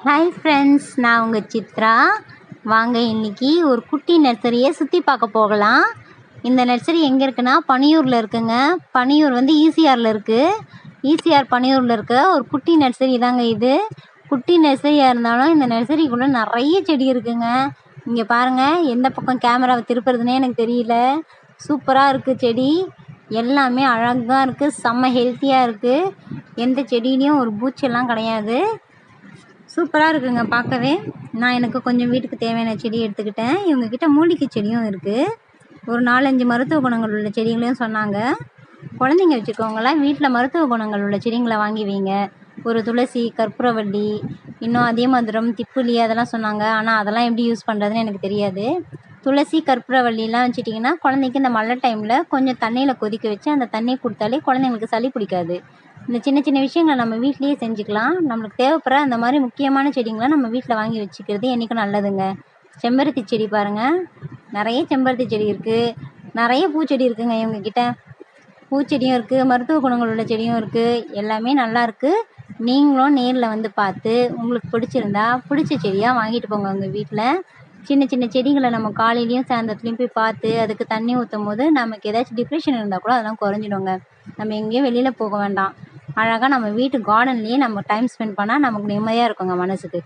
Hi friends, நான் உங்கள் சித்ரா. வாங்க இன்றைக்கி ஒரு குட்டி நர்சரியை சுற்றி பார்க்க போகலாம். இந்த நர்சரி எங்கே இருக்குன்னா பனியூரில் இருக்குங்க. பனியூர் வந்து ஈசிஆரில் இருக்குது. ஈசிஆர் பனியூரில் இருக்க ஒரு குட்டி நர்சரி தாங்க இது. குட்டி நர்சரியாக இருந்தாலும் இந்த நர்சரிக்குள்ளே நிறைய செடி இருக்குங்க. இங்கே பாருங்கள், எந்த பக்கம் கேமராவை திருப்புறதுனே எனக்கு தெரியல. சூப்பராக இருக்குது செடி. எல்லாமே அழகாக இருக்குது, செம்ம ஹெல்த்தியாக இருக்குது. எந்த செடியிலையும் ஒரு பூச்செல்லாம் கிடையாது. சூப்பராக இருக்குங்க பார்க்கவே. நான் எனக்கு கொஞ்சம் வீட்டுக்கு தேவையான செடி எடுத்துக்கிட்டேன். இவங்கக்கிட்ட மூலிகை செடியும் இருக்குது. ஒரு 4-5 மருத்துவ குணங்கள் உள்ள செடிகளையும் சொன்னாங்க. குழந்தைங்க வச்சுருக்கவங்களாம் வீட்டில் மருத்துவ குணங்கள் உள்ள செடிங்களை வாங்கி வைங்க. ஒரு துளசி, கற்பூரவள்ளி, இன்னும் அதிமதுரம், திப்புளி அதெல்லாம் சொன்னாங்க. ஆனால் அதெல்லாம் எப்படி யூஸ் பண்ணுறதுன்னு எனக்கு தெரியாது. துளசி, கற்பூரவள்ளிலாம் வச்சுட்டிங்கன்னா குழந்தைக்கு இந்த மழை டைமில் கொஞ்சம் தண்ணியில் கொதிக்க வச்சு அந்த தண்ணியை கொடுத்தாலே குழந்தைங்களுக்கு சளி பிடிக்காது. இந்த சின்ன சின்ன விஷயங்களை நம்ம வீட்லேயே செஞ்சுக்கலாம். நம்மளுக்கு தேவைப்படுற அந்த மாதிரி முக்கியமான செடிங்களை நம்ம வீட்டில் வாங்கி வச்சுக்கிறது என்றைக்கும் நல்லதுங்க. செம்பருத்தி செடி பாருங்கள், நிறைய செம்பருத்தி செடி இருக்குது. நிறைய பூச்செடி இருக்குதுங்க இவங்கக்கிட்ட. பூச்செடியும் இருக்குது, மருத்துவ குணங்கள் உள்ள செடியும் இருக்குது. எல்லாமே நல்லா இருக்குது. நீங்களும் நேரில் வந்து பார்த்து உங்களுக்கு பிடிச்சிருந்தா பிடிச்ச செடியாக வாங்கிட்டு போங்க. உங்கள் வீட்டில் சின்ன சின்ன செடிகளை நம்ம காலையிலையும் சாயந்தரத்துலையும் போய் பார்த்து அதுக்கு தண்ணி ஊற்றும் போது நமக்கு ஏதாச்சும் டிப்ரெஷன் இருந்தால் கூட அதெல்லாம் குறைஞ்சிடுங்க. நம்ம எங்கேயும் வெளியில் போக வேண்டாம். அழகாக நம்ம வீட்டு கார்டன்லேயே நம்ம டைம் ஸ்பெண்ட் பண்ணால் நமக்கு நிம்மதியாக இருக்குங்க மனசுக்கு.